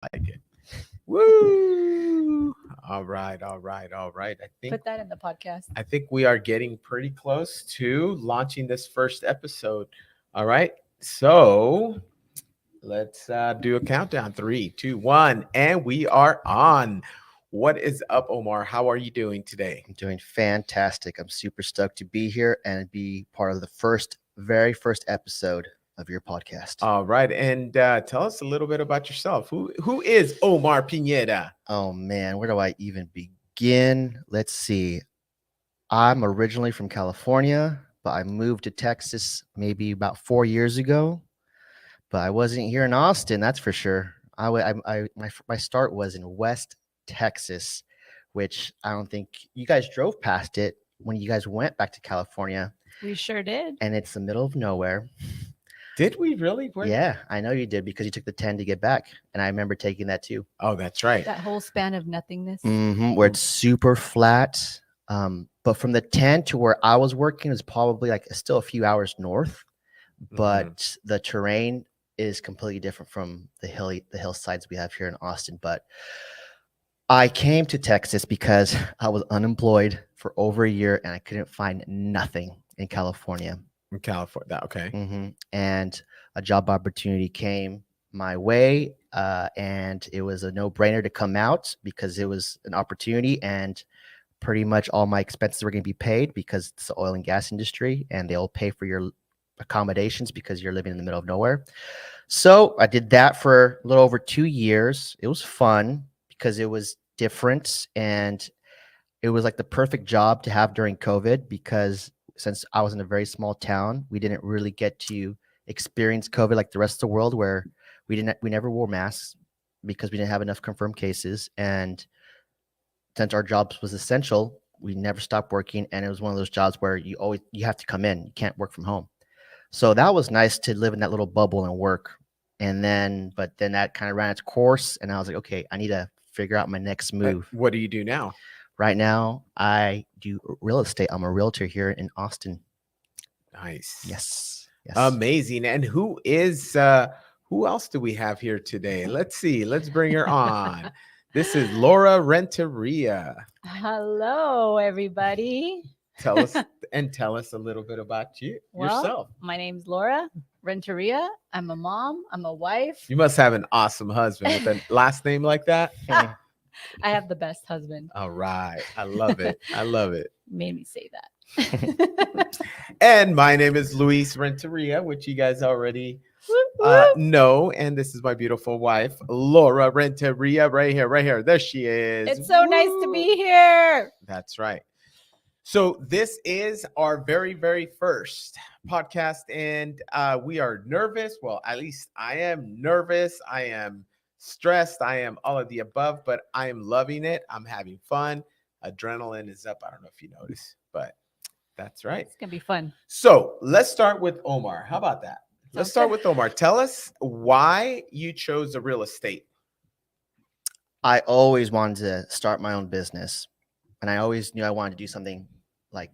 like it. Woo! All right, all right, all right. Put that in the podcast. I think we are getting pretty close to launching this first episode. All right. So let's do a countdown. Three, two, one, and we are on. What is up, Omar? How are you doing today? I'm doing fantastic. I'm super stoked to be here and be part of the very first episode of your podcast. All right, and tell us a little bit about yourself. Who is Omar Pineda? Oh man, where do I even begin? Let's see. I'm originally from California, but I moved to Texas maybe about 4 years ago. But I wasn't here in Austin, that's for sure. My start was in West Texas, which I don't think you guys drove past it when you guys went back to California, We sure did. and it's the middle of nowhere. Did we really? Yeah, I know you did because you took the 10 to get back, and I remember taking that too. Oh, that's right. That whole span of nothingness. Where it's super flat. But from the 10 to where I was working is probably like still a few hours north, but the terrain is completely different from the hillsides we have here in Austin. But I came to Texas because I was unemployed for over a year and I couldn't find nothing in California. In California. Okay. And a job opportunity came my way, and it was a no-brainer to come out because it was an opportunity, and pretty much all my expenses were going to be paid because it's the oil and gas industry, and they'll pay for your accommodations because you're living in the middle of nowhere. So I did that for a little over 2 years. It was fun because it was different, and it was like the perfect job to have during COVID because since I was in a very small town, we didn't really get to experience COVID like the rest of the world, where we never wore masks because we didn't have enough confirmed cases. And since our jobs was essential, we never stopped working. And it was one of those jobs where you have to come in. You can't work from home. So that was nice to live in that little bubble and work. But then that kind of ran its course, and I was like, okay, I need to figure out my next move. What do you do now? Right now, I do real estate. I'm a realtor here in Austin. Nice. Yes. Amazing. And who else do we have here today? Let's see. Let's bring her on. This is Laura Renteria. Hello, everybody. Tell us a little bit about yourself. My name's Laura Renteria. I'm a mom. I'm a wife. You must have an awesome husband with a last name like that. I have the best husband. All right. I love it. I love it. Made me say that. And my name is Luis Renteria, which you guys already know. And this is my beautiful wife, Laura Renteria, right here. There she is. It's so nice to be here. That's right. So this is our very, very first podcast, and we are nervous. Well, at least I am nervous. I am stressed. I am all of the above, but I am loving it. I'm having fun. Adrenaline is up. I don't know if you notice, but that's right. It's going to be fun. So let's start with Omar. How about that? Let's start with Omar. Tell us why you chose the real estate. I always wanted to start my own business, and I always knew I wanted to do something like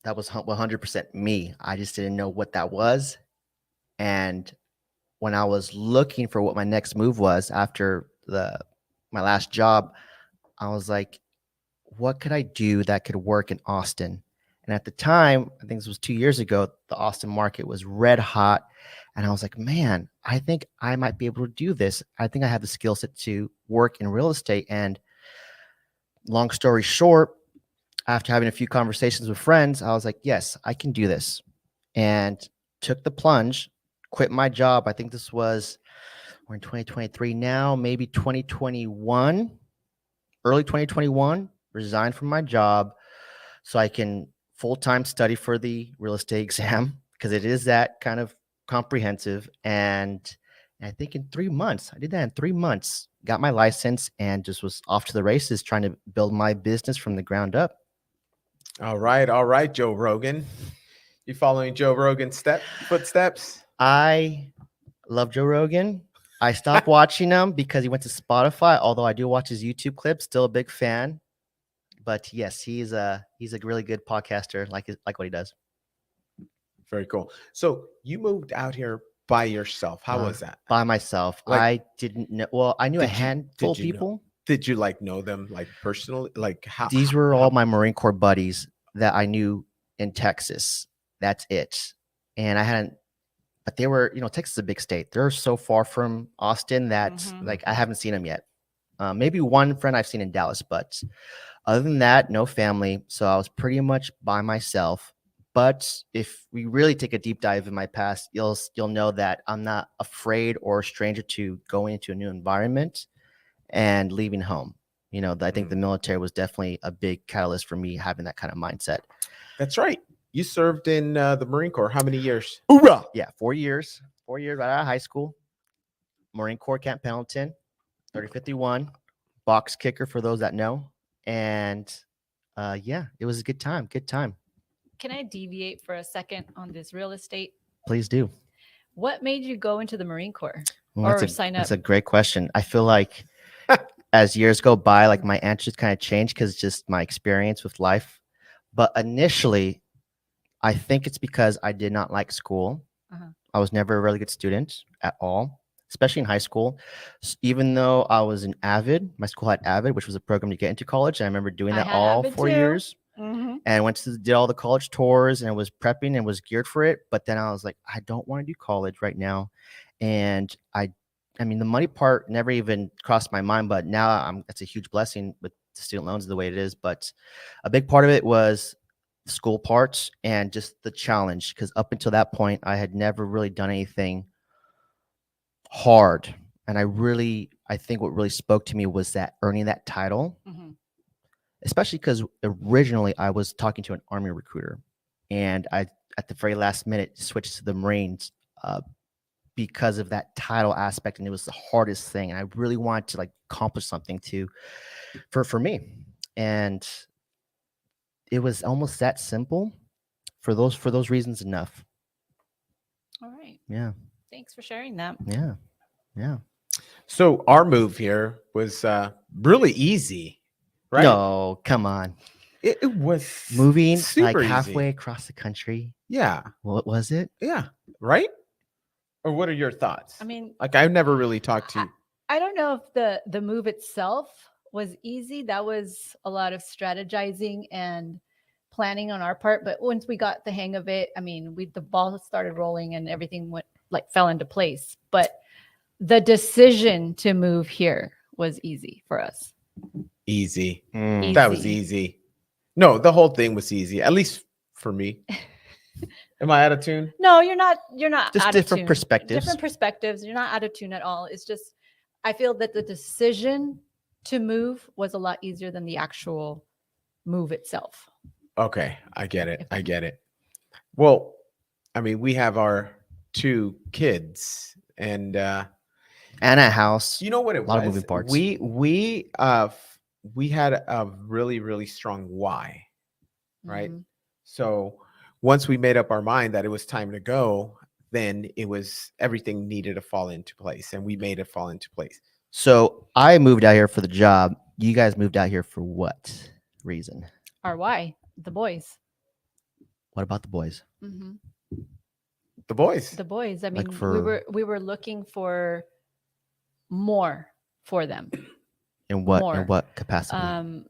that was 100% me. I just didn't know what that was. And when I was looking for what my next move was after my last job, I was like, what could I do that could work in Austin? And at the time, I think this was 2 years ago, the Austin market was red hot. And I was like, man, I think I might be able to do this. I think I have the skill set to work in real estate. And long story short, after having a few conversations with friends, I was like, yes, I can do this. And took the plunge, quit my job. I think we're in 2023 now, maybe 2021, early 2021, resigned from my job so I can full-time study for the real estate exam because it is that kind of comprehensive. And I think in 3 months, I did that in 3 months, got my license and just was off to the races trying to build my business from the ground up. All right, Joe Rogan. You following Joe Rogan's footsteps? I love Joe Rogan. I stopped watching him because he went to Spotify, although I do watch his YouTube clips, still a big fan. But yes, he's a really good podcaster, like what he does. Very cool. So you moved out here by yourself? How was that? By myself. Like, I didn't know. Well, I knew a did you- handful of did you know- people. Did you like know them like personally? Like These were all my Marine Corps buddies that I knew in Texas. That's it. And I hadn't, but they were, Texas is a big state. They're so far from Austin that Mhm. like I haven't seen them yet. Maybe one friend I've seen in Dallas, but other than that, no family. So I was pretty much by myself. But if we really take a deep dive in my past, you'll know that I'm not afraid or a stranger to going into a new environment and leaving home. I think the military was definitely a big catalyst for me having that kind of mindset. That's right. You served in the Marine Corps. How many years? Hoorah! Yeah, 4 years. 4 years right out of high school. Marine Corps Camp Pendleton, 3051, box kicker for those that know. And yeah, it was a good time. Good time. Can I deviate for a second on this real estate? Please do. What made you go into the Marine Corps Well, or sign up? That's a great question. I feel like as years go by, like my answers kind of change because just my experience with life. But initially, I think it's because I did not like school. Uh-huh. I was never a really good student at all, especially in high school. Even though I was an Avid, my school had Avid, which was a program to get into college. And I remember doing I that had all Avid 4 too. years. Mm-hmm. And did all the college tours and was prepping and was geared for it. But then I was like, I don't want to do college right now. And I mean, the money part never even crossed my mind, but now it's a huge blessing with the student loans the way it is. But a big part of it was the school parts and just the challenge. Because up until that point, I had never really done anything hard. And I think what really spoke to me was that earning that title. Mm-hmm. Especially because originally I was talking to an Army recruiter, and I, at the very last minute, switched to the Marines because of that title aspect, and it was the hardest thing. And I really wanted to like accomplish something for me, and it was almost that simple. For those reasons, enough. All right. Yeah. Thanks for sharing that. Yeah. Yeah. So our move here was really easy, right? No, come on. It was Moving like super halfway easy. across the country. Yeah. What was it? Yeah. Right? Or what are your thoughts? I mean, Like I've never really talked to you. I don't know if the move itself was easy. That was a lot of strategizing and planning on our part. But once we got the hang of it, I mean, the ball started rolling and everything fell into place. But the decision to move here was easy for us. Easy. Mm. That was easy. No, the whole thing was easy, at least for me. Am I out of tune? No, you're not Just out different of tune. perspectives. Different perspectives. You're not out of tune at all. It's just I feel that the decision to move was a lot easier than the actual move itself. Okay, I get it. I get it. Well, I mean, we have our 2 kids, and And a house. you know what it A lot was? of moving parts. We had a really, really strong why, right? Mhm. So once we made up our mind that it was time to go, then everything needed to fall into place, and we made it fall into place. So I moved out here for the job. You guys moved out here for what reason? Our why? The boys. What about the boys? Mm-hmm. The boys. The boys. I Like mean, we were looking for more for them. In what More. capacity?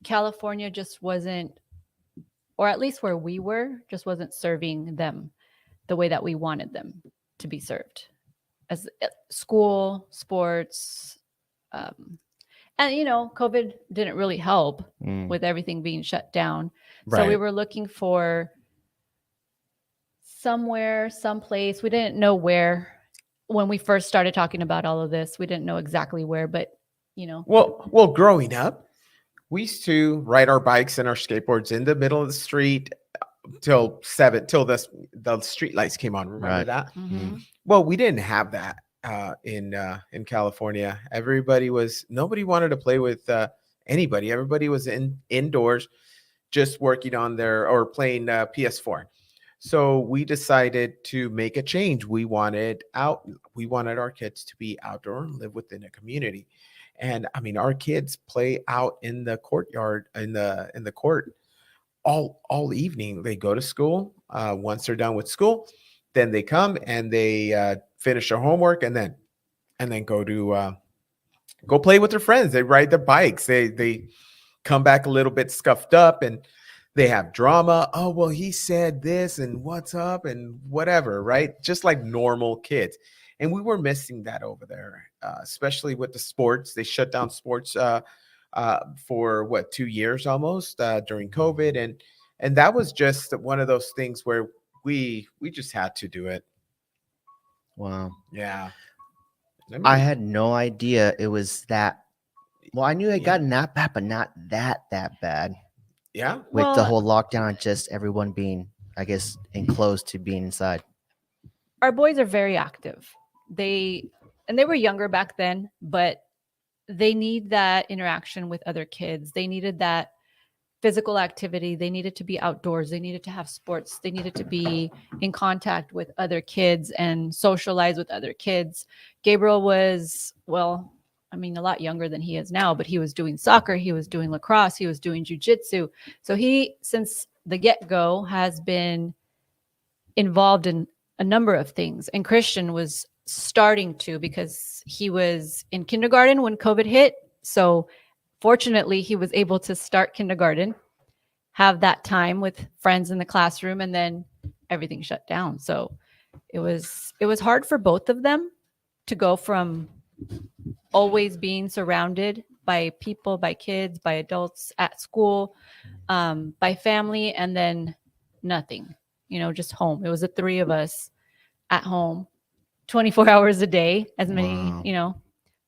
California just wasn't, or at least where we were, just wasn't serving them the way that we wanted them to be served. As school, sports, and COVID didn't really help with everything being shut down. So we were looking for somewhere, someplace. We didn't know where. When we first started talking about all of this, we didn't know exactly where, but Well, growing up, we used to ride our bikes and our skateboards in the middle of the street till the street lights came on. Remember Right. that? Mhm. Well, we didn't have that in California. Nobody wanted to play with anybody. Everybody was indoors, just working on or playing PS4. So we decided to make a change. We wanted our kids to be outdoor and live within a community. And I mean, our kids play out in the courtyard, in the court all evening. They go to school. Once they're done with school, then they come and they finish their homework and then go play with their friends. They ride their bikes. They come back a little bit scuffed up and they have drama. Oh, well, he said this and what's up and whatever, right? Just like normal kids. And we were missing that over there, especially with the sports. They shut down sports for what, 2 years almost during COVID. And that was just one of those things where we just had to do it. Wow. Yeah. I had no idea it was that. Well, I knew it Yeah. got that bad, but not that bad. Yeah. With the Well, whole lockdown, and just everyone being, I guess, enclosed to being inside. our boys are very active. They were younger back then, but they need that interaction with other kids. They needed that physical activity. They needed to be outdoors. They needed to have sports. They needed to be in contact with other kids and socialize with other kids. Gabriel was, well, I mean, a lot younger than he is now, but he was doing soccer. He was doing lacrosse. He was doing jujitsu. So he, since the get-go, has been involved in a number of things. And Christian was starting to, because he was in kindergarten when COVID hit. So fortunately, he was able to start kindergarten, have that time with friends in the classroom, and then everything shut down. So it was hard for both of them to go from always being surrounded by people, by kids, by adults at school, by family, and then nothing, just home. It was the three of us at home 24 hours a day, as many, Wow.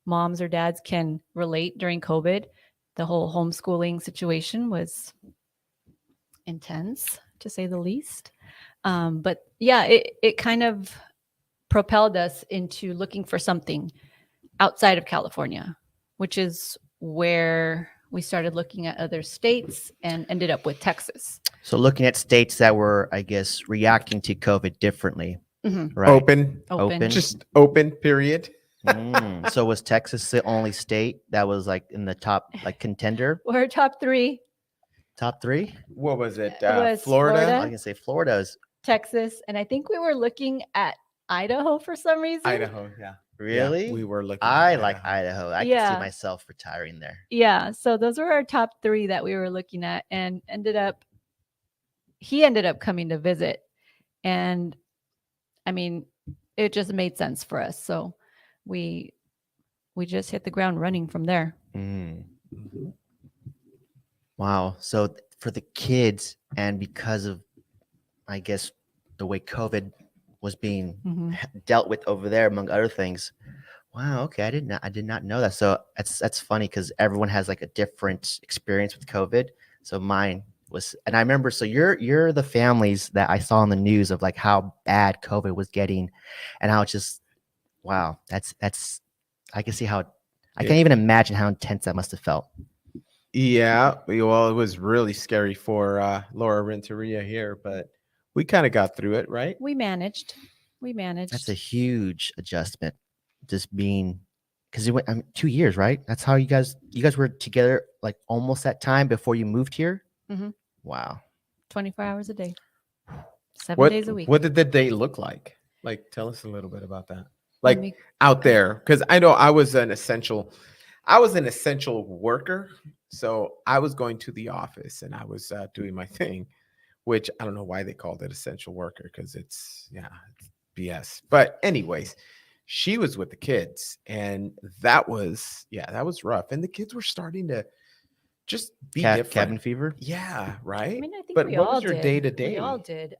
moms or dads can relate during COVID. The whole homeschooling situation was intense, to say the least. But yeah, it kind of propelled us into looking for something outside of California, which is where we started looking at other states and ended up with Texas. So looking at states that were, I guess, reacting to COVID differently, Mhm. right? Open. Open. Just open, period. So was Texas the only state that was like in the top, like contender? We're top three. Top three? What was it? It was Florida? Florida. I was gonna say Florida's. Texas, and I think we were looking at Idaho for some reason. Idaho, yeah. Really? Yeah, we were looking. I at like Idaho. I can Yeah. see myself retiring there. Yeah, so those were our top three that we were looking at, and he ended up coming to visit, and I mean, it just made sense for us. So we just hit the ground running from there. Mm. Mhm. Wow. So for the kids, and because of, I guess, the way COVID was being Mhm. dealt with over there, among other things. Wow. Okay. I did not know that. So that's funny because everyone has like a different experience with COVID. So mine was, and I remember. So you're the families that I saw on the news of like how bad COVID was getting, and how it's just, wow. That's I can see how. I can't even imagine how intense that must have felt. Yeah, well, it was really scary for Laura Renteria here, but we kind of got through it, right? We managed. That's a huge adjustment. Just being, because it went 2 years, right? That's how you guys were together like almost that time before you moved here. Mhm. Wow. 24 hours a day, 7 days a week. What did the day look like? Like, tell us a little bit about that. Let Like me- out there, because I know I was an essential worker, so I was going to the office and I was doing my thing, which I don't know why they called it essential worker, because it's BS. But anyways, she was with the kids, and that was rough. And the kids were starting to just be different. Cabin fever. Yeah, I right. mean, I think But we what all was your did. day-to-day? We all did.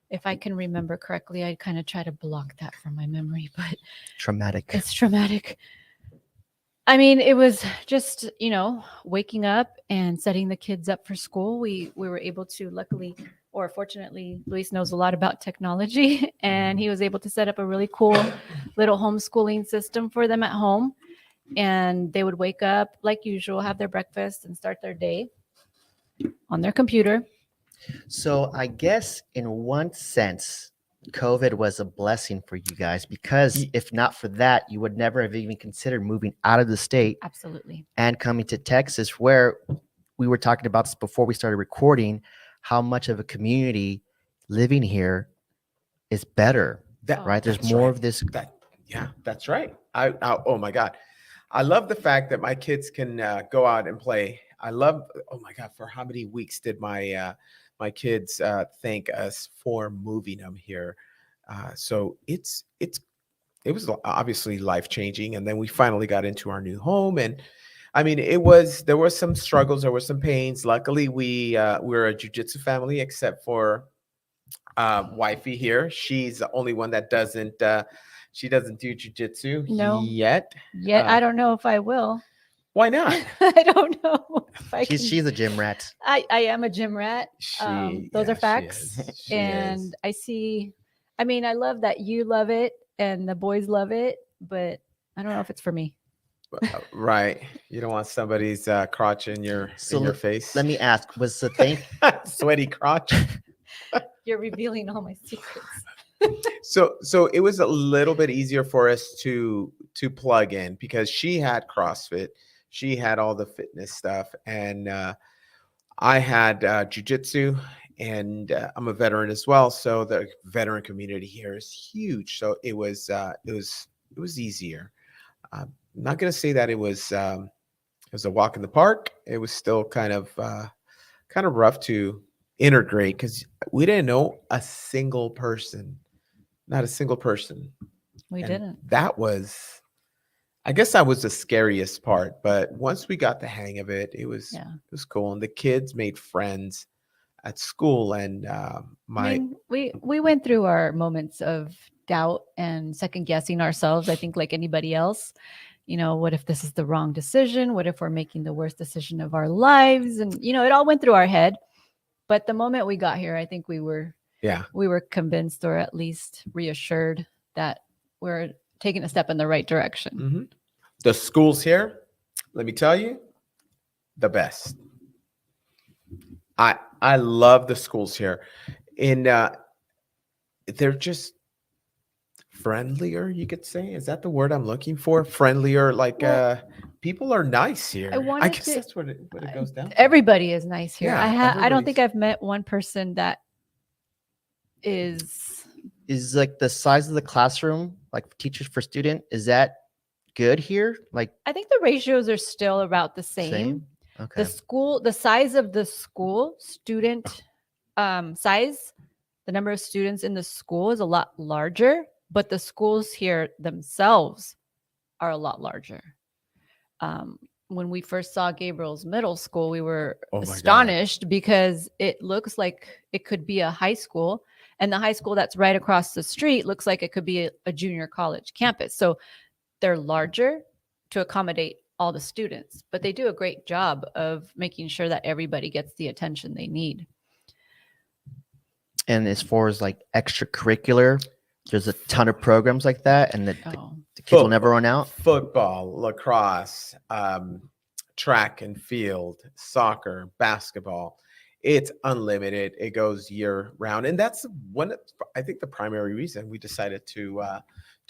If I can remember correctly, I kind of try to block that from my memory, but Traumatic. it's traumatic. I mean, it was just, waking up and setting the kids up for school. We were able to, luckily or fortunately, Luis knows a lot about technology, and he was able to set up a really cool little homeschooling system for them at home. And they would wake up like usual, have their breakfast, and start their day on their computer. So I guess in one sense, COVID was a blessing for you guys, because if not for that, you would never have even considered moving out of the state Absolutely. and coming to Texas, where we were talking about this before we started recording, how much of a community living here is better, That right? There's that's more right. of this. Yeah, that's right. Oh my God, I love the fact that my kids can go out and play. I love. Oh my God, for how many weeks did my kids thank us for moving them here? So it was obviously life changing, and then we finally got into our new home, and I mean, there were some struggles, there were some pains. Luckily, we're a jujitsu family, except for wifey here. She's the only one that doesn't. She doesn't do jujitsu No. yet. Yet I don't know if I will. Why not? I don't know if I can. She's a gym rat. I am a gym rat. Those are She facts. is. She And is. I see, I mean, I love that you love it and the boys love it, but I don't know if it's for me. Right. You don't want somebody's crotch in your So face. let me ask: was the thing? Sweaty crotch. You're revealing all my secrets. So it was a little bit easier for us to plug in because she had CrossFit, she had all the fitness stuff, and I had jujitsu, and I'm a veteran as well. So the veteran community here is huge. So it was easier. I'm not going to say that it was a walk in the park. It was still kind of rough to integrate because we didn't know a single person, not a single person. We And didn't. that was, I guess that was the scariest part. But once we got the hang of it, it was cool. And the kids made friends at school. And I mean, we went through our moments of doubt and second guessing ourselves. I think like anybody else, what if this is the wrong decision? What if we're making the worst decision of our lives? And it all went through our head. But the moment we got here, I think we were convinced, or at least reassured, that we're taking a step in the right direction. Mm-hmm. The schools here, let me tell you, the best. I love the schools here. They're just friendlier, you could say. Is that the word I'm looking for? Friendlier, like people are nice here. I guess that's what it goes down to. Everybody is nice here. Yeah, I don't think I've met one person that is like the size of the classroom, like teachers per student, is that good here? Like, I think the ratios are still about the same. Okay. The size of the school, student size, the number of students in the school is a lot larger, but the schools here themselves are a lot larger. When we first saw Gabriel's middle school, we were astonished because it looks like it could be a high school, and the high school that's right across the street looks like it could be a junior college campus. So they're larger to accommodate all the students, but they do a great job of making sure that everybody gets the attention they need. And as far as like extracurricular, there's a ton of programs like that, and the kids will never run out. Football, lacrosse, track and field, soccer, basketball. It's unlimited. It goes year round, and that's I think the primary reason we decided to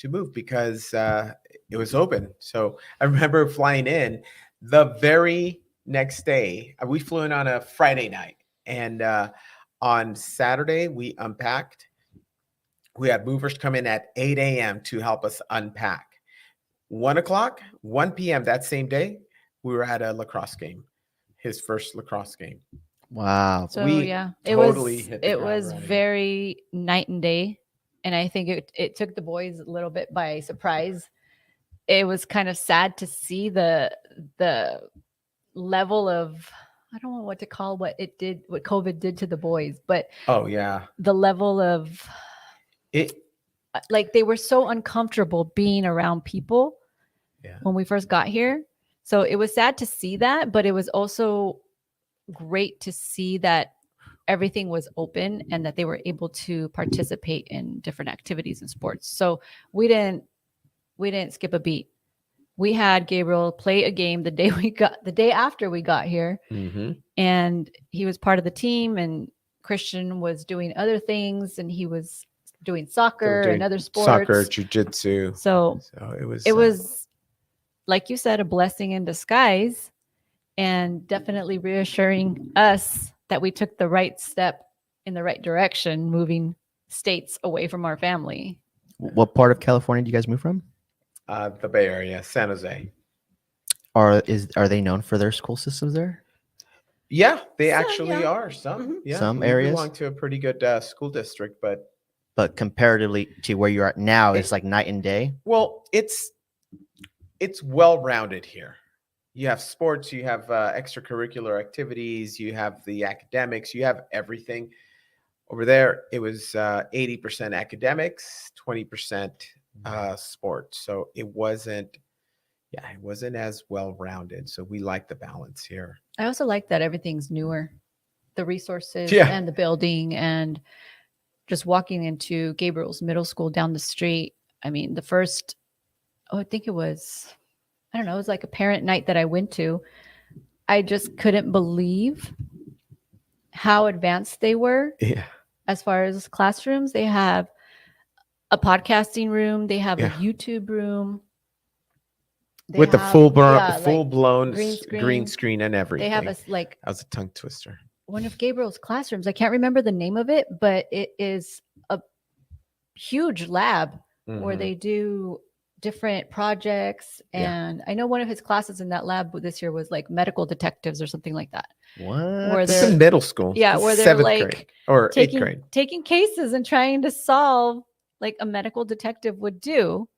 move, because it was open. So I remember flying in the very next day. We flew in on a Friday night, and on Saturday we unpacked. We had movers come in at 8 a.m. to help us unpack. 1 p.m. that same day, we were at a lacrosse game, his first lacrosse game. Wow. So it was very night and day. And I think it took the boys a little bit by surprise. It was kind of sad to see the level of, I don't know what to call what COVID did to the boys, but the level of it, like they were so uncomfortable being around people when we first got here. So it was sad to see that, but it was also great to see that everything was open and that they were able to participate in different activities and sports. So we didn't skip a beat. We had Gabriel play a game the day after we got here, and he was part of the team, and Christian was doing other things, and he was doing soccer and other sports, soccer, jiu-jitsu. So it was like you said, a blessing in disguise, and definitely reassuring us that we took the right step in the right direction, moving states away from our family. What part of California do you guys move from? The Bay Area, San Jose. Are they known for their school systems there? Yeah, they Some, actually yeah. are. Some, Mhm. yeah. Some We areas? belong to a pretty good school district, but But comparatively to where you're at now, It- it's like night and day. well, it's well rounded here. You have sports, you have extracurricular activities, you have the academics, you have everything. Over there, it was 80% academics, 20% sports. So it wasn't as well rounded. So we like the balance here. I also like that everything's newer, the resources Yeah. and the building, and just walking into Gabriel's middle school down the street. I mean, the first, I think it was, I don't know, it was like a parent night that I went to. I just couldn't believe how advanced they were Yeah. as far as classrooms. They have a podcasting room, they have Yeah. a YouTube room. They With the have- full blown, yeah, full like blown green green screen. screen and everything. they have a like That was a tongue twister. one of Gabriel's classrooms. I can't remember the name of it, but it is a huge lab where Mhm. they do different projects. Yeah. And I know one of his classes in that lab this year was like medical detectives or something like that. What? Where This they're- is middle school. yeah, This is where they're, seventh like, grade or eighth grade. taking cases and trying to solve like a medical detective would do.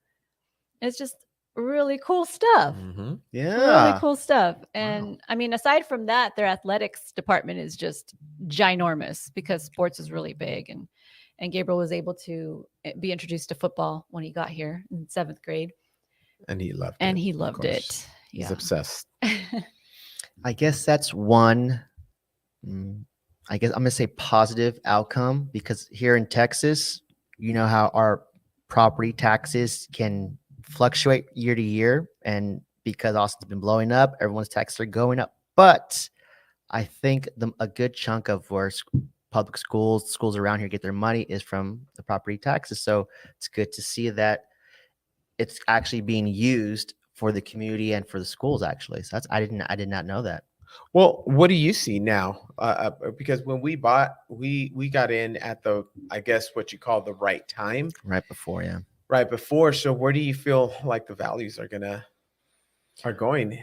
It's just really cool stuff. Mhm. Yeah. Really cool stuff. And I mean, aside from that, their athletics department is just ginormous because sports is really big. And Gabriel was able to be introduced to football when he got here in 7th grade, And he loved it. and he of loved course. it. He's Yeah. obsessed. I guess that's one. I guess I'm gonna say positive outcome, because here in Texas, you know how our property taxes can fluctuate year to year, and because Austin's been blowing up, everyone's taxes are going up. But I think a good chunk of where public schools around here get their money is from the property taxes. So it's good to see that it's actually being used for the community and for the schools, actually. So I did not know that. Well, what do you see now? Because when we bought, we got in at the, I guess what you call the right time, Right before, yeah. right before. So where do you feel like the values are going?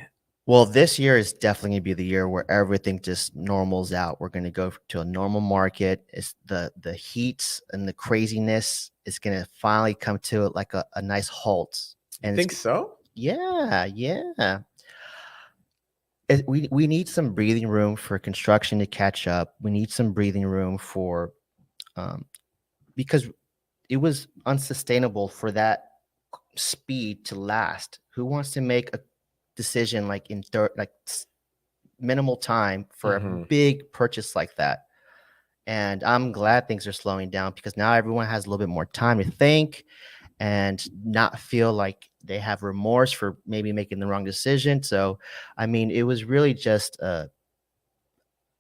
Well, this year is definitely going to be the year where everything just normals out. We're going to go to a normal market. It's the heat and the craziness is going to finally come to like a nice halt. And Think so? yeah. We need some breathing room for construction to catch up. We need some breathing room for because it was unsustainable for that speed to last. Who wants to make a decision like in minimal time for a Mhm. big purchase like that? And I'm glad things are slowing down, because now everyone has a little bit more time to think and not feel like they have remorse for maybe making the wrong decision. So, I mean, it was really just a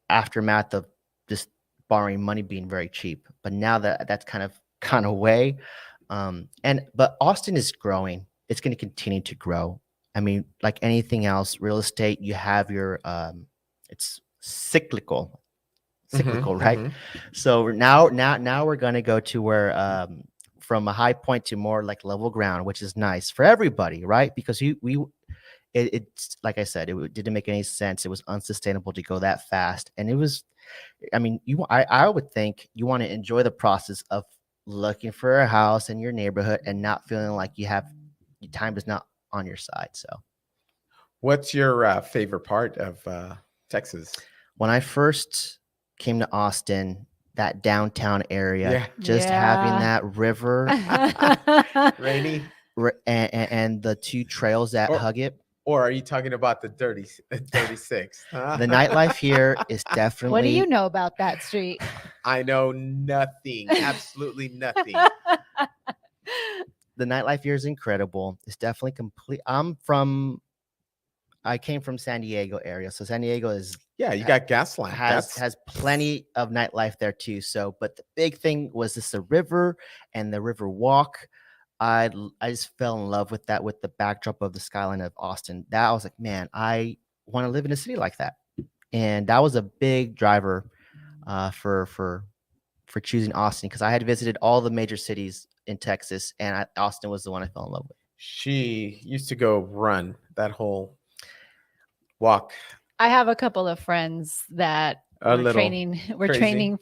aftermath of just borrowing money being very cheap. But now that that's kind of gone away, but Austin is growing. It's going to continue to grow. I mean, like anything else, real estate, you have your it's cyclical, Mhm, right? mhm. So now we're going to go to where from a high point to more like level ground, which is nice for everybody, right? Because it's like I said, it didn't make any sense. It was unsustainable to go that fast, and it was. I mean, I would think you want to enjoy the process of looking for a house in your neighborhood and not feeling like your time is not on your side. So What's your favorite part of Texas? when I first came to Austin, that downtown area, Yeah. just having Yeah. that river Rainy? and the two trails that Or- hug it. Or are you talking about the 36? Huh? The nightlife here is definitely. What do you know about that street? I know nothing, absolutely nothing. The nightlife here is incredible. It's definitely complete. I came from San Diego area, so San Diego Yeah, you got Gaslamp. has plenty of nightlife there too. So, but the big thing was just the river and the river walk. I just fell in love with that, with the backdrop of the skyline of Austin. That I was like, man, I want to live in a city like that, and that was a big driver for for choosing Austin because I had visited all the major cities in Texas, and Austin was the one I fell in love with. She used to go run that whole walk. I have a couple of friends that A were little training. We're crazy. training.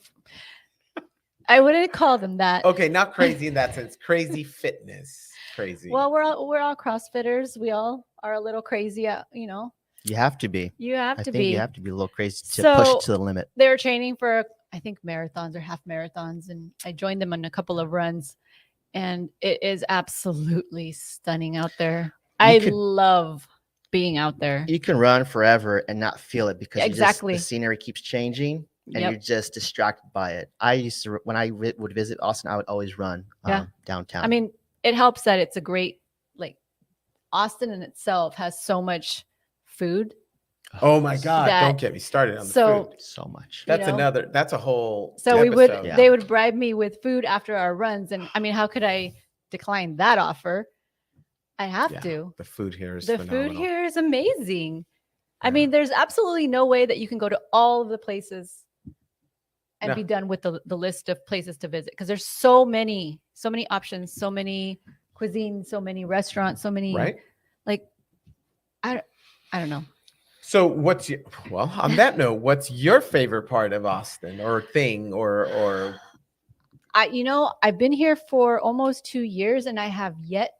I wouldn't call them that. Okay, not crazy in that sense. Crazy fitness. Crazy. Well, we're all CrossFitters. We all are a little crazy. You know, You have to be. you have I to think be. you have to be a little crazy to push So it to the limit. they were training for, I think, marathons or half marathons, and I joined them on a couple of runs, and it is absolutely stunning out there. I could- love being out there. You can run forever and not feel it because Exactly. the scenery keeps changing and Yep. you're just distracted by it. I used to, when I would visit Austin, I would always run Yeah. downtown. I mean, it helps that it's a great, like, Austin in itself has so much food. Oh my God! that- Don't get me started on the so- food. so much. You That's know? another. That's a whole. So we would, episode. Yeah. they would bribe me with food after our runs, and I mean, how could I decline that offer? I have Yeah, to. The food here is The phenomenal. food here is amazing. I Yeah. mean, there's absolutely no way that you can go to all of the places and No. be done with the list of places to visit because there's so many options, so many cuisines, so many restaurants, so many Right. like I don't know. So what's your, well, on that note, what's your favorite part of Austin or thing or I've been here for almost 2 years and I have yet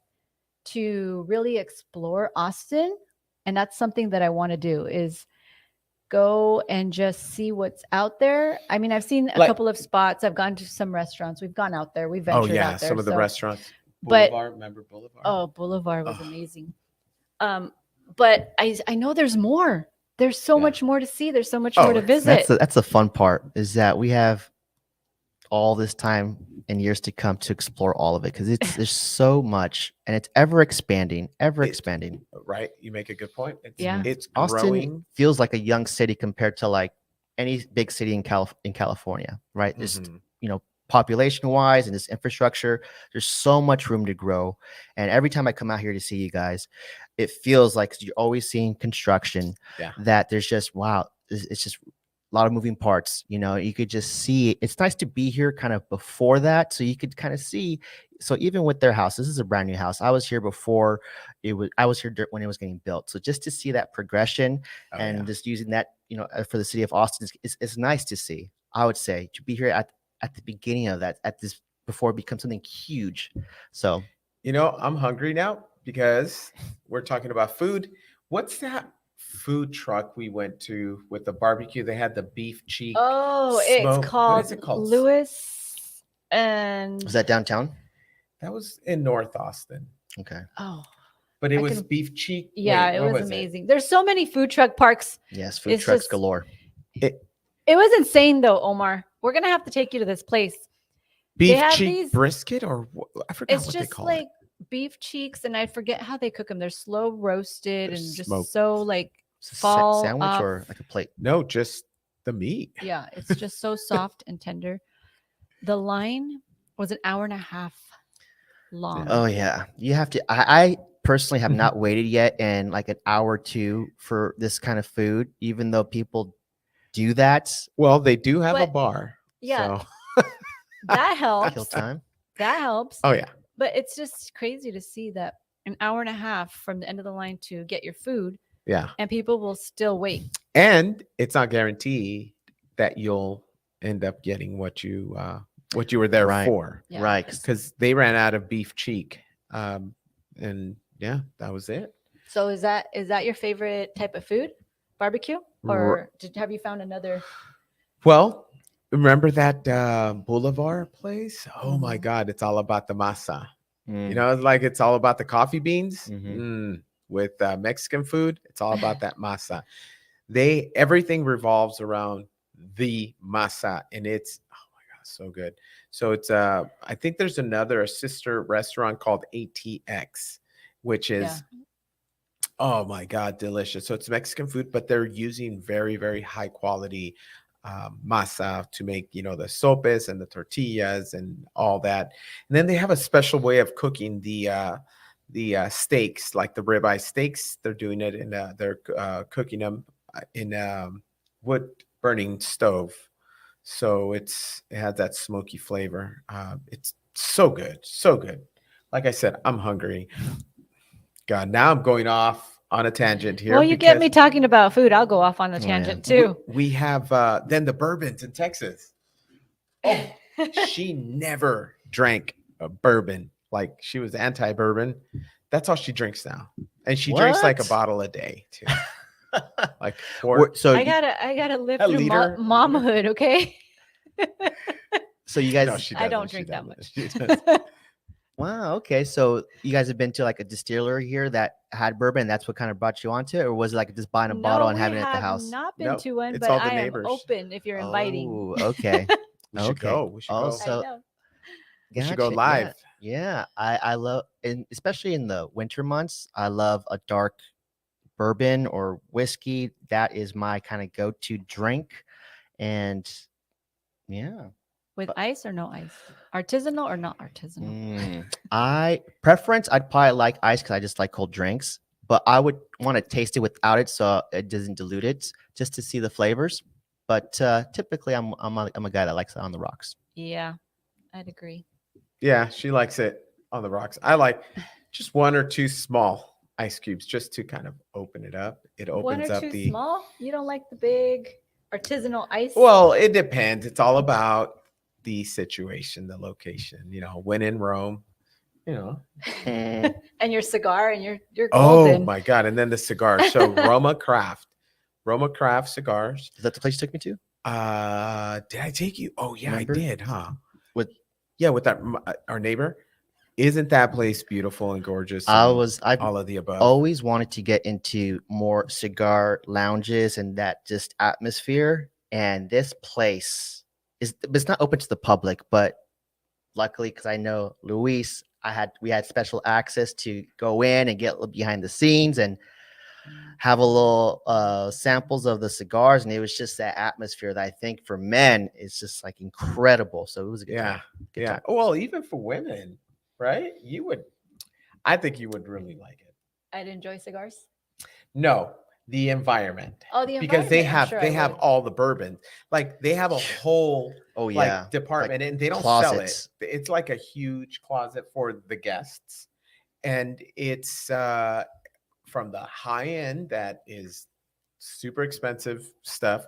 to really explore Austin. And that's something that I want to do is go and just see what's out there. I mean, I've seen a Like- couple of spots. I've gone to some restaurants. We've gone out there. We've oh ventured yeah, out there. some of the So- restaurants. but- Boulevard, remember Boulevard? Oh, Boulevard was Oh. amazing. But I know there's more. There's so Yeah. much more to see. There's so much Oh, more to it's- visit. That's the fun part is that we have all this time and years to come to explore all of it because there's so much and it's ever expanding. Right. You make a good point. It's, Yeah. it's Austin growing. feels like a young city compared to like any big city in California, right? Just Mhm. population wise and this infrastructure, there's so much room to grow. And every time I come out here to see you guys, it feels like you're always seeing construction. Yeah. That there's just wow, it's just a lot of moving parts. You could just see. It's nice to be here kind of before that, so you could kind of see. So even with their house, this is a brand new house. I was here before I was here when it was getting built. So just to see that progression Oh, and yeah. just using that, for the city of Austin is nice to see. I would say to be here at the beginning of that, before it becomes something huge. So I'm hungry now because we're talking about food. What's that food truck we went to with the barbecue? They had the beef cheek. Oh, smoke- it's what called is it called? Lewis and was that downtown? That was in North Austin, Okay. oh but it I was can- beef cheek. yeah, Wait, it what was it? amazing. There's so many food truck parks. Yes, food It's trucks just- galore. It was insane though, Omar. We're gonna have to take you to this place. Beef have cheek these- brisket or I forgot It's what they just call like it. beef cheeks, and I forget how they cook them. They're slow roasted They're and just smoked. so like It's a fall sandwich or off. like a plate. No, just the meat. Yeah, it's just so soft and tender. The line was an hour and a half long. Oh yeah, you have to. I personally have not waited yet in like an hour or two for this kind of food, even though people do that. Well, they do have a But- bar. yeah, So. that helps. Kill time. That helps. Oh yeah. But it's just crazy to see that an hour and a half from the end of the line to get your food, Yeah. and people will still wait. And it's not guaranteed that you'll end up getting what you were there Right. for, Yeah. Right. 'cause because they ran out of beef cheek, and yeah, that was it. So is that your favorite type of food? Barbecue? Or have you found another? Well, remember that Boulevard place? Oh my Mhm. God, it's all about the masa. mm, It's like it's all about the coffee beans. Mhm. With Mexican food, it's all about that masa. Everything revolves around the masa, and it's oh my God, so good. So it's I think there's a sister restaurant called ATX, which is oh my God, delicious. So it's Mexican food, but they're using very, very high quality masa to make, the sopes and the tortillas and all that. And then they have a special way of cooking the steaks, like the ribeye steaks. They're doing it they're cooking them in wood burning stove. So it has that smoky flavor. It's so good, so good. Like I said, I'm hungry. God, now I'm going off on a tangent here. Well, you get because me talking about food. I'll go off on the Oh, yeah. tangent we, too. we have then the bourbons in Texas. Oh, she never drank a bourbon. Like she was anti-bourbon. That's all she drinks now, and she drinks like a What? bottle a day too. Like So I gotta live a through liter- momhood, okay? so you no, guys, she I doesn't. don't She drink that doesn't. much. She doesn't. wow, okay. So you guys have been to like a distillery here that had bourbon. That's what kind of brought you onto it, or was it like just buying a bottle and we having it at the have house? not been Nope, to one, it's but all the I am neighbors. open if you're inviting. Oh, okay. We should Okay. go. We should Oh, go. I so know. We should go gotcha. live. Yeah. I love, and especially in the winter months, I love a dark bourbon or whiskey. That is my kind of go-to drink. And yeah. With ice or no ice? Artisanal or not artisanal? I'd probably like ice because I just like cold drinks, but I would want to taste it without it so it doesn't dilute it, just to see the flavors. But typically, I'm a guy that likes it on the rocks. Yeah, I'd agree. Yeah, she likes it on the rocks. I like just one or two small ice cubes just to kind of open it up. It One opens or up two the. small? You don't like the big artisanal ice? Well, it depends. It's all about the situation, the location. You know, when in Rome. You know. Mm, and your cigar and you're Oh golden. my God! And then the cigars. So Roma Craft cigars. is that the place you took me to? Did I take you? Oh yeah, Remember? I did, huh? With With our neighbor. Isn't that place beautiful and gorgeous? I've all of the above. always wanted to get into more cigar lounges and that just atmosphere. And this place it's not open to the public, but luckily, because I know Luis, we had special access to go in and get behind the scenes and have a little samples of the cigars, and it was just that atmosphere that I think for men is just like incredible. So it was a good time. Good Yeah. time. Well, even for women, right? I think you would really like it. I'd enjoy cigars. No, the environment. Oh, the Because they environment, I'm sure I have would. all the bourbon. Like they have a whole Oh yeah, like department, and they don't closets. sell it. It's like a huge closet for the guests, and it's from the high end that is super expensive stuff,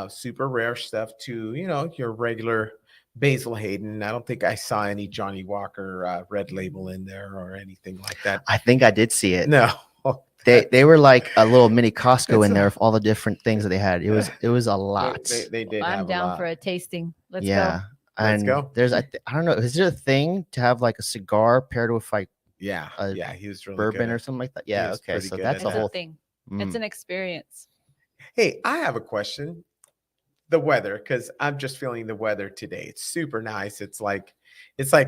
super rare stuff to your regular Basil Hayden. I don't think I saw any Johnny Walker Red Label in there or anything like that. I think I did see it. No. They were like a little mini Costco It's in there a- with all the different things that they had. It was a lot. They did. I'm have down a lot. for a tasting. Let's go. Yeah. Let's And go. there's I don't know, is there a thing to have like a cigar paired with like Yeah, a he was really bourbon good or at- something like that? he Yeah, was okay. pretty So good that's at a It's that. whole a thing. mm. It's an experience. Hey, I have a question. The weather, because I'm just feeling the weather today. It's super nice. It's like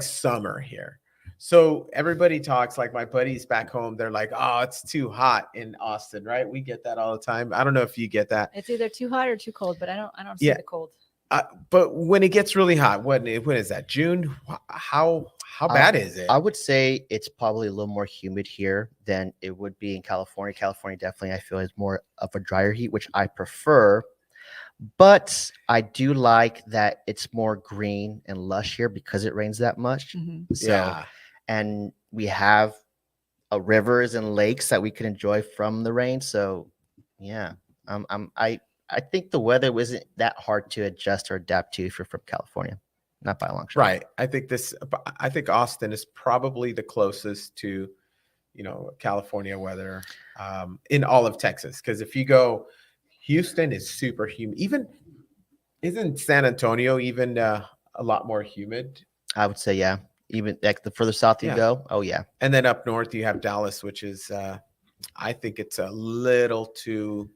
summer here. So everybody talks, like my buddies back home, they're like, oh, it's too hot in Austin, right? We get that all the time. I don't know if you get that. It's either too hot or too cold, but I don't see Yeah. the cold. But when it gets really hot, when is that? June? How bad is it? I would say it's probably a little more humid here than it would be in California. California definitely I feel is more of a drier heat, which I prefer. But I do like that it's more green and lush here because it rains that much. Mhm. So Yeah. and we have rivers and lakes that we can enjoy from the rain. So yeah, I think the weather wasn't that hard to adjust or adapt to if you're from California, not by a long shot. Right. I think Austin is probably the closest to, California weather in all of Texas. Because if you go, Houston is super humid. Even isn't San Antonio even a lot more humid? I would say yeah. Even like the further south you Yeah. go, oh yeah. And then up north you have Dallas, which is I think it's a little too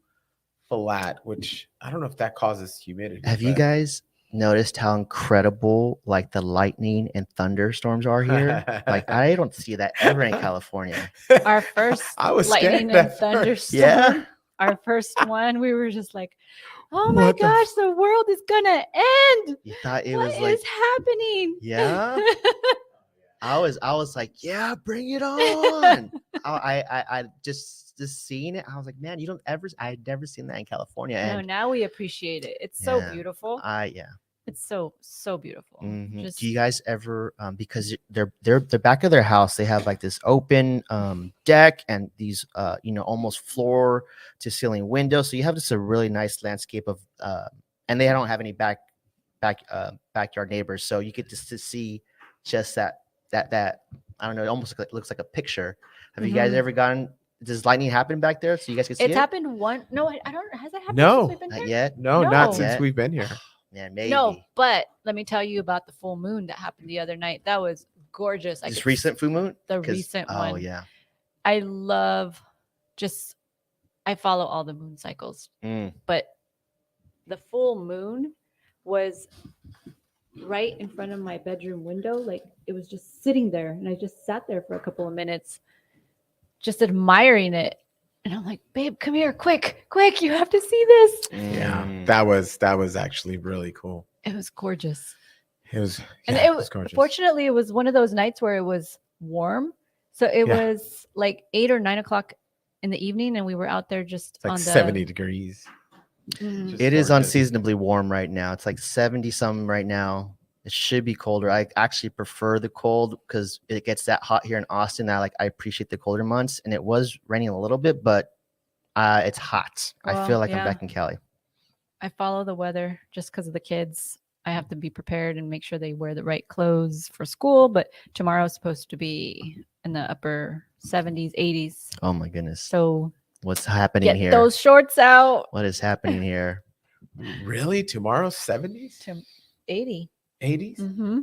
flat, which I don't know if that causes humidity. Have you but- guys noticed how incredible like the lightning and thunderstorms are here? Like I don't see that ever in California. Our first I was lightning scared and at first. thunderstorm. Yeah. Our first one, we were just like, oh my What the gosh, the world is gonna end. You thought it What was is like happening? yeah. I was like, yeah, bring it on. I just just seeing it, I was like, man, I had never seen that in California. No, And now we appreciate it. It's so yeah, beautiful. yeah. It's so beautiful. Mhm. Just Do you guys ever because they're the back of their house, they have like this open deck and these almost floor to ceiling windows, so you have just a really nice landscape of and they don't have any backyard neighbors, so you get to see just that I don't know, it almost looks like a picture. Have you guys Mhm. ever gotten, does lightning happen back there so you guys can see it's it? happened one. No, I don't. Has that happened No. since we've been Not here? yet. No, No. not since Yet. we've been here. Man, maybe. No, but let me tell you about the full moon that happened the other night. That was gorgeous. I This could recent full moon? the 'Cause- recent oh one. yeah. I love just I follow all the moon cycles, but the full moon was right in front of my bedroom window. Like it was just sitting there, and I just sat there for a couple of minutes, just admiring it. And I'm like, babe, come here, quick, you have to see this. Yeah, Mm. that was actually really cool. It was gorgeous. It was, And yeah, it was gorgeous. fortunately it was one of those nights where it was warm. So it Yeah. was like 8 or 9 o'clock in the evening, and we were out there just It's like on 70 degrees. Mhm. Just It is gorgeous. unseasonably warm right now. It's like 70 something right now. It should be colder. I actually prefer the cold because it gets that hot here in Austin. I appreciate the colder months, and it was raining a little bit, but it's hot. I Well, feel like I'm yeah. back in Cali. I follow the weather just because of the kids. I have to be prepared and make sure they wear the right clothes for school. But tomorrow's supposed to be in the upper 70s, 80s. Oh my goodness. So What's happening get here? those shorts out. What is happening here? Really? Tomorrow, 70s? To 80. 80s? Mm-hmm.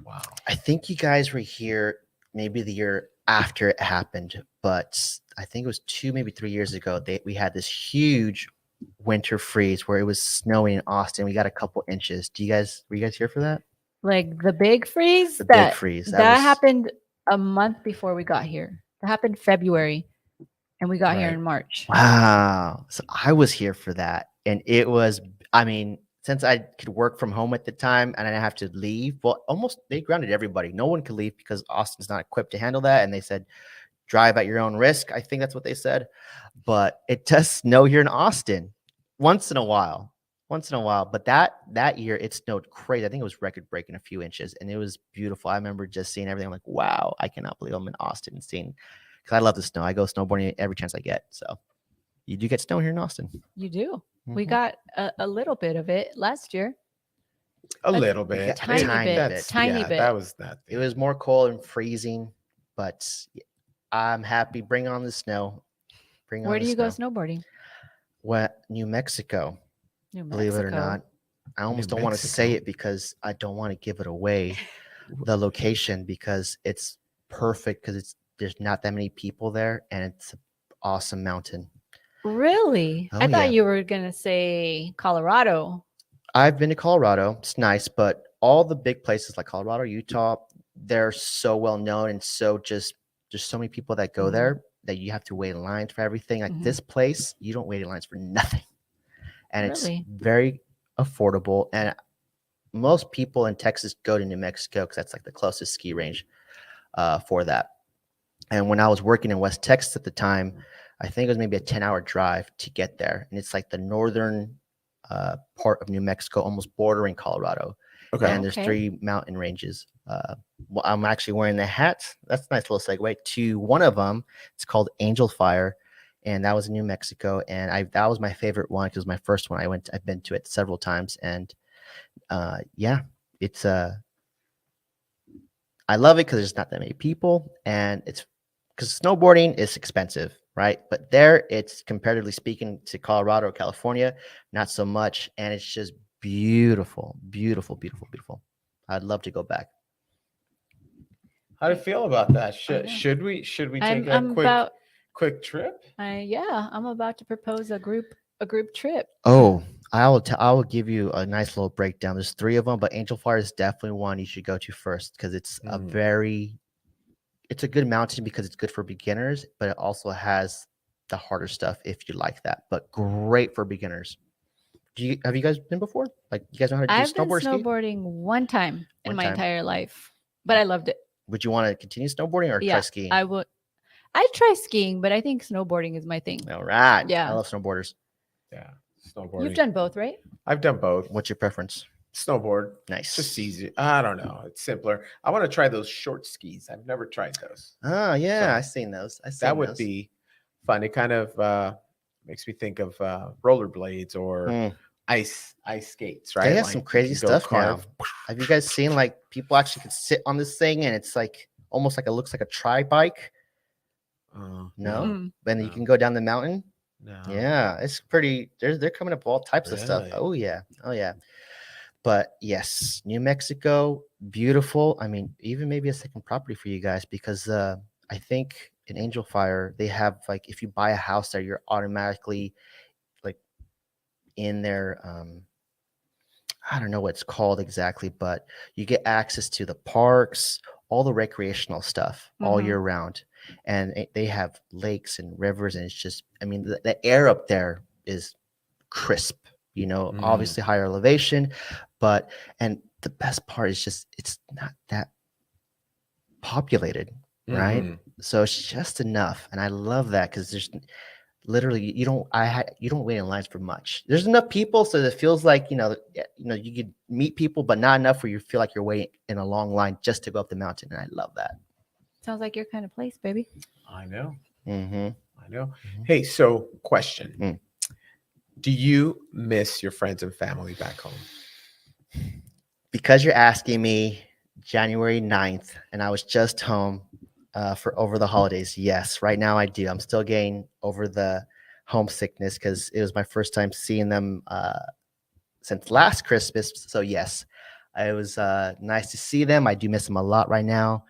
Wow. I think you guys were here maybe the year after it happened, but I think it was 2, maybe 3 years ago. We had this huge winter freeze where it was snowing in Austin. We got a couple inches. Were you guys here for that? Like the big freeze? The big freeze. That was- happened a month before we got here. That happened February, and we got here Right. in March. Wow. So I was here for that. And it was, I mean, since I could work from home at the time and I didn't have to leave, well, almost they grounded everybody. No one could leave because Austin's not equipped to handle that. And they said, drive at your own risk. I think that's what they said. But it does snow here in Austin once in a while. But that year it snowed crazy. I think it was record breaking a few inches, and it was beautiful. I remember just seeing everything. I'm like, wow, I cannot believe I'm in Austin and seeing, because I love the snow. I go snowboarding every chance I get. So you do get snow here in Austin. You do. We Mhm. got a little bit of it last year. A little bit. tiny bit, That's- tiny yeah, bit. That was that. It was more cold and freezing, but I'm happy. Bring on the snow. Bring on Where the do you go snow. snowboarding? What, New Mexico? New Believe it or Mexico. not. I almost New don't want to say Mexico. it because I don't want to give it away, the location, because it's perfect, because there's not that many people there, and it's an awesome mountain. Really? Oh, I thought yeah. you were gonna say Colorado. I've been to Colorado. It's nice, but all the big places like Colorado, Utah, they're so well known, and so just there's so many people that go Mhm. there that you have to wait in lines for everything. Like Mhm. this place, you don't wait in lines for nothing. And Really? it's very affordable. And most people in Texas go to New Mexico because that's like the closest ski range for that. And when I was working in West Texas at the time, I think it was maybe a 10-hour drive to get there. And it's like the northern part of New Mexico, almost bordering Colorado. Okay. And there's Okay. 3 mountain ranges. Well, I'm actually wearing the hat. That's a nice little segue to one of them. It's called Angel Fire. And that was in New Mexico. And that was my favorite one because it was my first one. I've been to it several times. And yeah, it's I love it because there's not that many people. And it's because snowboarding is expensive, right? But there, it's comparatively speaking to Colorado or California, not so much. And it's just beautiful, beautiful, beautiful, beautiful. I'd love to go back. How do you feel about that? know. Should we take I'm a quick trip? yeah, I'm about to propose a group trip. Oh, I will give you a nice little breakdown. There's 3 of them, but Angel Fire is definitely one you should go to first because it's it's a good mountain because it's good for beginners, but it also has the harder stuff if you like that. But great for beginners. Have you guys been before? Like, you guys know how to do I've been snowboard ski? snowboarding one time in One my time? entire life, but I loved it. Would you want to continue snowboarding or try skiing? I would. I try skiing, but I think snowboarding is my thing. All right. Yeah. I love snowboarders. Yeah, snowboarding. You've done both, right? I've done both. What's your preference? Snowboard. Nice. Just easy. I don't know. It's simpler. I want to try those short skis. I've never tried those. Oh yeah, So I've seen those. That would be fun. It kind of makes me think of rollerblades or ice skates, right? They have Like, some you crazy can go stuff now. carve. Have you guys seen like people actually can sit on this thing and it's like almost like it looks like a tri bike? No, Mm. then you No. can go down the mountain. No. Yeah, it's pretty. They're coming up with all types of stuff. Really? Oh yeah, oh yeah. But yes, New Mexico, beautiful. I mean, even maybe a second property for you guys because I think in Angel Fire they have like if you buy a house there, you're automatically like in their I don't know what it's called exactly, but you get access to the parks, all the recreational stuff all Mhm. year round. And they have lakes and rivers, and it's just, I mean, the air up there is crisp, obviously higher elevation, and the best part is just, it's not that populated, right? Mhm. So it's just enough. And I love that because there's literally you don't wait in lines for much. There's enough people so that it feels like you could meet people, but not enough where you feel like you're waiting in a long line just to go up the mountain. And I love that. Sounds like your kind of place, baby. I know. Mm-hmm. I know. Hey, so question. Mm. Do you miss your friends and family back home? Because you're asking me January 9th, and I was just home for over the holidays. Yes, right now I do. I'm still getting over the homesickness because it was my first time seeing them since last Christmas. So yes, it was nice to see them. I do miss them a lot right now.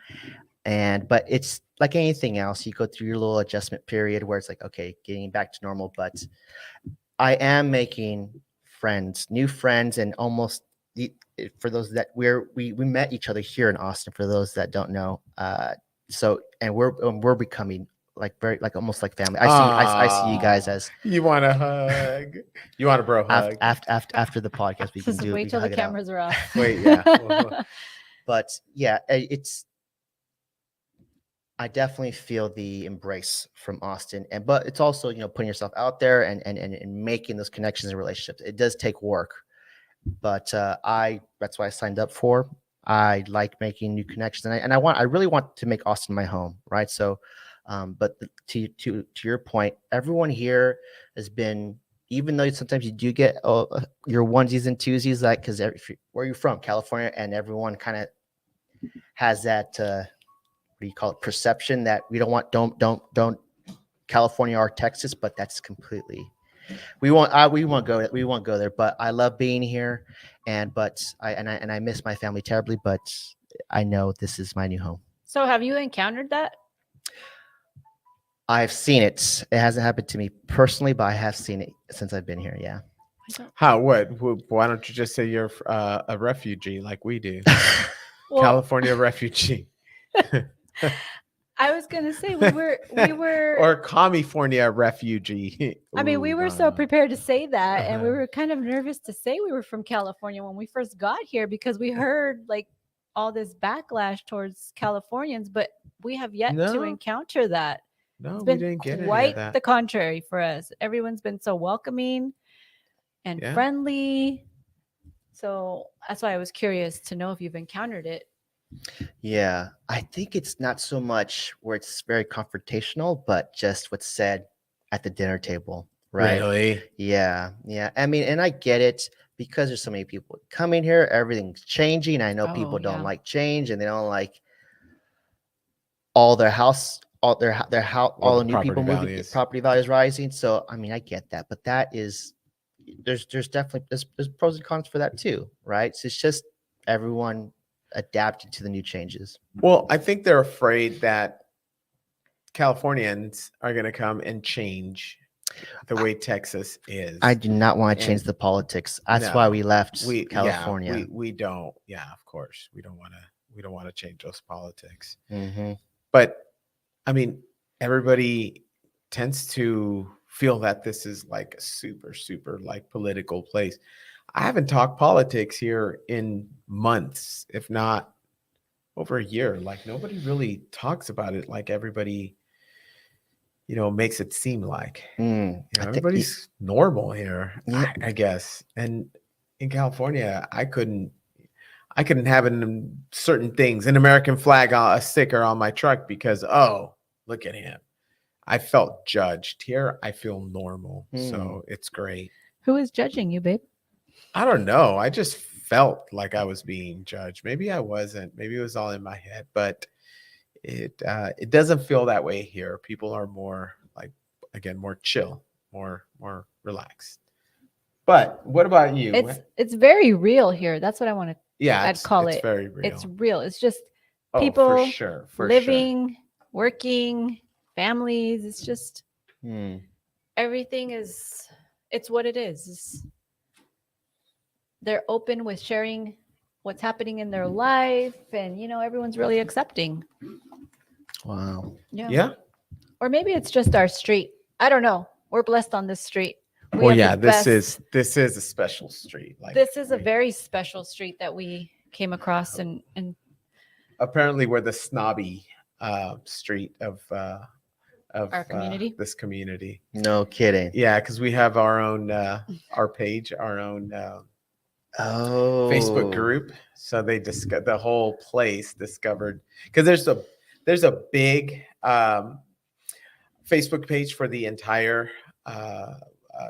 But it's like anything else, you go through your little adjustment period where it's like, okay, getting back to normal. But I am making friends, new friends, and almost for those that we met each other here in Austin. For those that don't know, and we're becoming like very like almost like family. I see you guys as You want a hug? You want a bro hug? after the podcast we can Just do. wait we till can the hug it out. cameras are off. Wait, yeah. But yeah, I definitely feel the embrace from Austin, but it's also putting yourself out there and making those connections and relationships. It does take work, but that's why I signed up for. I like making new connections, and I really want to make Austin my home, right? So, but to your point, everyone here has been. Even though sometimes you do get your onesies and twosies, like because where are you from, California, and everyone kind of has that. What do you call it? Perception that we don't California or Texas, but that's completely we won't go there. But I love being here, but I miss my family terribly. But I know this is my new home. So have you encountered that? I've seen it. It hasn't happened to me personally, but I have seen it since I've been here. Yeah. How? What? Why don't you just say you're a refugee like we do? Well, California refugee. I was gonna say we were or California refugee. I mean, we Ooh, were no, so no. prepared to say that, and we Uh-huh. were kind of nervous to say we were from California when we first got here because we heard like all this backlash towards Californians, but we have yet to No. encounter that. No, It's we been didn't get any of quite that. the contrary for us. Everyone's been so welcoming and Yeah. friendly. So that's why I was curious to know if you've encountered it. Yeah, I think it's not so much where it's very confrontational, but just what's said at the dinner table, right? Really? Yeah, yeah. I mean, and I get it because there's so many people coming here, everything's changing. I know Oh, people don't yeah. like change and they don't like all their house, all their house, All all the the new people property moving, values. property values rising. So I mean, I get that, but there's definitely there's pros and cons for that too, right? So it's just everyone adapted to the new changes. Well, I think they're afraid that Californians are going to come and change the way Texas is. I do not want to change And the politics. That's no, why we left we California. Yeah, we don't. Yeah, of course, we don't want to change those politics. Mm-hmm. But I mean, everybody tends to feel that this is like a super like political place. I haven't talked politics here in months, if not over a year. Like nobody really talks about it like everybody makes it seem like. I think Everybody's normal here, Yeah. I guess. And in California, I couldn't have certain things, an American flag, a sticker on my truck because, oh, look at him. I felt judged. Here, I feel normal. So it's great. Who is judging you, babe? I don't know. I just felt like I was being judged. Maybe I wasn't. Maybe it was all in my head, but it doesn't feel that way here. People are more more chill, more relaxed. But what about you? It's very real here. That's what I want to. Yeah, I'd call it's it. very real. It's real. It's just for people sure, living, working, families. It's just everything is. It's what it is. They're open with sharing what's happening in their life, and everyone's really accepting. Wow. Yeah. Or maybe it's just our street. I don't know. We're blessed on this street. Well, yeah, this is a special street. This is a very special street that we came across, and apparently we're the snobby street of our community. This community. No kidding. Yeah, because we have our own our page, our own Facebook group. So they the whole place discovered, because there's a big Facebook page for the entire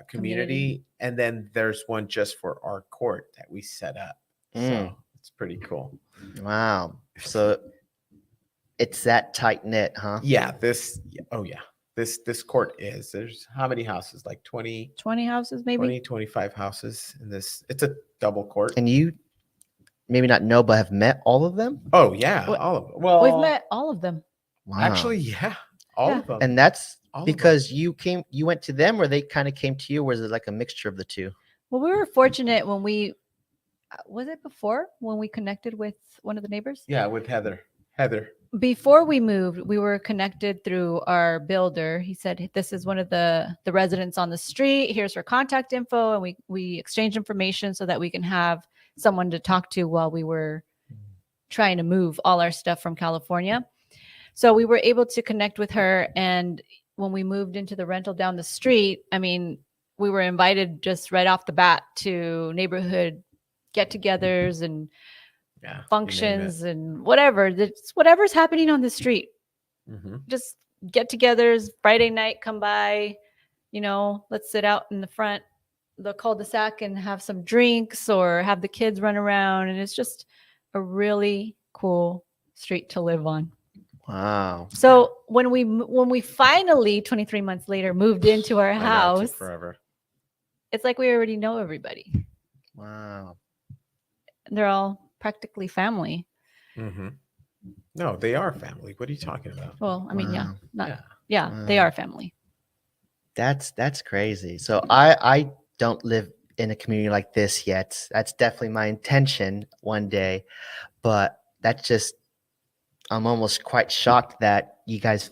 community, and then there's one just for our court that we set up. So it's pretty cool. Wow. So it's that tight knit, huh? Yeah. This court is. There's how many houses? Like 20 houses, maybe 25 houses in this. It's a double court. And you maybe not know, but have met all of them? Oh yeah, all of them. Well, we've met all of them. Wow. Actually, yeah, all of them. And that's all because you went to them, or they kind of came to you, or was it like a mixture of the two? Well, we were fortunate when we connected with one of the neighbors. Yeah, with Heather. Before we moved, we were connected through our builder. He said, this is one of the residents on the street. Here's her contact info. And we exchanged information so that we can have someone to talk to while we were trying to move all our stuff from California. So we were able to connect with her. And when we moved into the rental down the street, I mean, we were invited just right off the bat to neighborhood get-togethers and functions and whatever's happening on the street. Just get-togethers. Friday night, come by, let's sit out in the front, the cul-de-sac, and have some drinks or have the kids run around. And it's just a really cool street to live on. Wow. So when we finally 23 months later moved into our house, forever. It's like we already know everybody. Wow. They're all practically family. No, they are family. What are you talking about? Well, I mean, Wow. They are family. That's crazy. So I don't live in a community like this yet. That's definitely my intention one day, but that's just, I'm almost quite shocked that you guys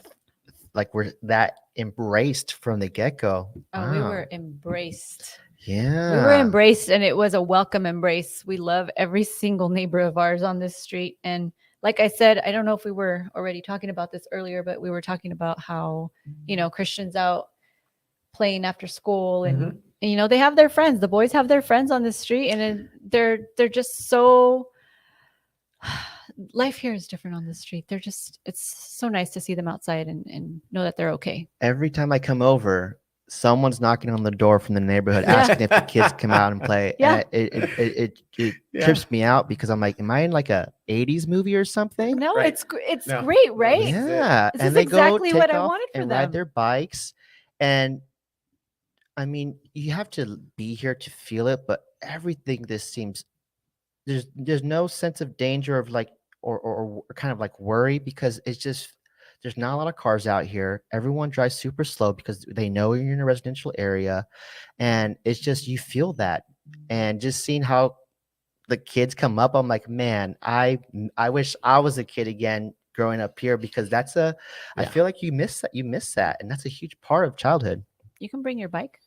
were that embraced from the get-go. Oh, we were embraced. Yeah. We were embraced, and it was a welcome embrace. We love every single neighbor of ours on this street. And like I said, I don't know if we were already talking about this earlier, but we were talking about how, Christians out playing after school and they have their friends. The boys have their friends on the street, and they're just so life here is different on the street. It's so nice to see them outside and know that they're okay. Every time I come over, someone's knocking on the door from the neighborhood asking if the kids come out and play. Yeah. And it trips me out because I'm like, am I in like a 80s movie or something? No, Right. it's No. great, right? Yeah. This and is they exactly go what take I off wanted for and them. ride their bikes. And I mean, you have to be here to feel it, but everything this seems, there's no sense of danger of like, or kind of like worry, because it's just, there's not a lot of cars out here. Everyone drives super slow because they know you're in a residential area. And it's just, you feel that. And just seeing how the kids come up, I'm like, man, I wish I was a kid again growing up here, because I feel like you miss that. And that's a huge part of childhood. You can bring your bike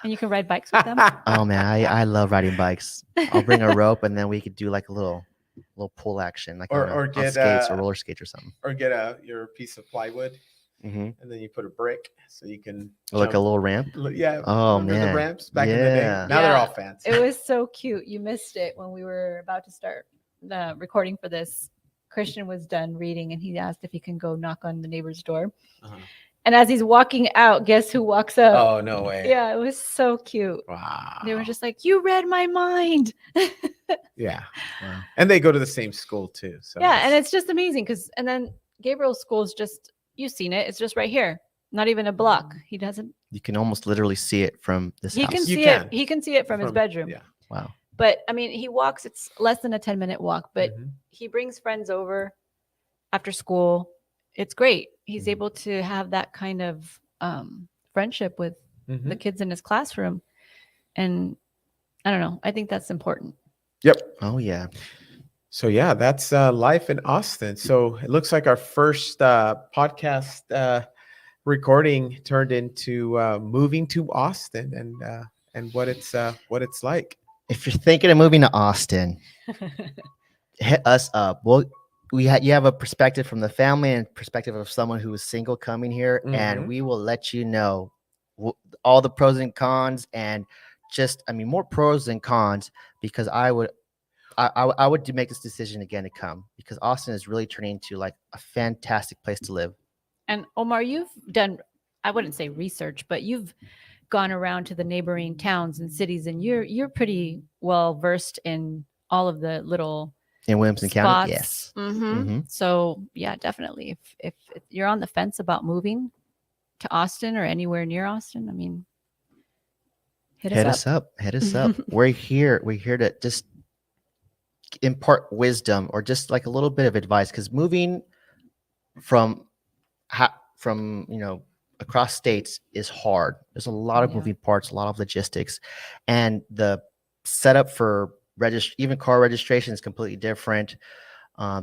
and you can ride bikes with them. Oh man, I love riding bikes. I'll bring a rope and then we could do like a little pull action, like or on get skates or roller skates or something. or get your piece of plywood Mhm. and then you put a brick so you can Like a jump. little ramp. Yeah. Oh, remember the man. ramps back in the day? Yeah. Now they're Yeah. all fancy. It was so cute. You missed it when we were about to start the recording for this. Christian was done reading and he asked if he can go knock on the neighbor's door. Uh-huh. And as he's walking out, guess who walks up? Oh, no way. Yeah, it was so cute. Wow. They were just like, "You read my mind." Yeah. Wow. And they go to the same school too. So Yeah, and it's just amazing because, and then Gabriel's school is just, you've seen it. It's just right here, not even a block. He doesn't. You can almost literally see it from this He house. can You see can. it. He can see it from his bedroom. Yeah. Wow. But I mean, he walks. It's less than a 10-minute walk, but Mhm. he brings friends over after school. It's great. He's Mhm. able to have that kind of friendship with Mhm. the kids in his classroom, and I don't know. I think that's important. Yep. Oh yeah. So yeah, that's life in Austin. So it looks like our first podcast recording turned into moving to Austin and what it's like. If you're thinking of moving to Austin, hit us up. You have a perspective from the family and perspective of someone who is single coming here, and Mhm. we will let you know all the pros and cons, and more pros than cons, because I would make this decision again to come, because Austin is really turning into like a fantastic place to live. And Omar, you've done, I wouldn't say research, but you've gone around to the neighboring towns and cities, and you're pretty well versed in all of the little In Williamson spots. County, yes. Mhm. So yeah, definitely. If you're on the fence about moving to Austin or anywhere near Austin, I mean, hit us up. Hit us up. We're here to just impart wisdom or just like a little bit of advice, because moving from across states is hard. There's a lot of Yeah. moving parts, a lot of logistics, and the setup for even car registration is completely different.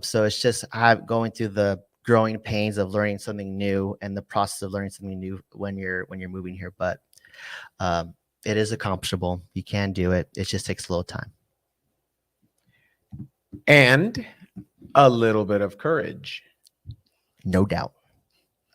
So it's just going through the growing pains of learning something new and the process of learning something new when you're moving here. But it is accomplishable. You can do it. It just takes a little time. And a little bit of courage. No doubt.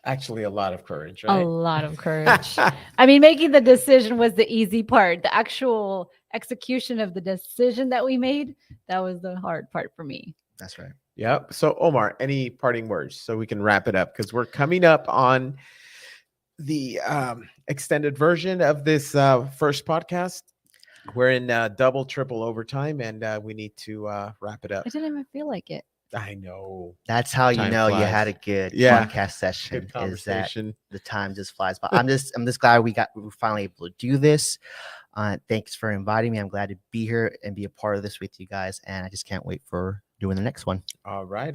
Actually, a lot of courage, A right? lot of courage. I mean, making the decision was the easy part. The actual execution of the decision that we made, that was the hard part for me. That's right. Yep. So Omar, any parting words so we can wrap it up, because we're coming up on the extended version of this first podcast. We're in double, triple overtime, and we need to wrap it up. I didn't even feel like it. I know. That's how you Time know you flies. had a good Yeah. podcast session. Good Is that conversation. the time just flies by. I'm just glad we were finally able to do this. Thanks for inviting me. I'm glad to be here and be a part of this with you guys, and I just can't wait for doing the next one. All right.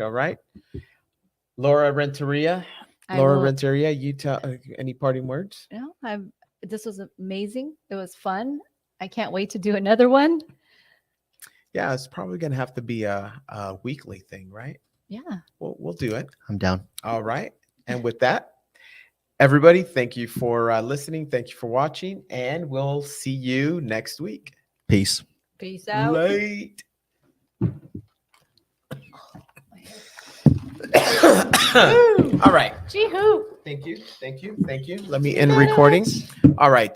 Laura Renteria. You tell any parting words? This was amazing. It was fun. I can't wait to do another one. Yeah, it's probably gonna have to be a weekly thing, right? Yeah. We'll do it. I'm down. All right. And with that, everybody, thank you for listening. Thank you for watching, and we'll see you next week. Peace. Peace out. Late. All right. Gee hoo. Thank you. Let me end recording. All right.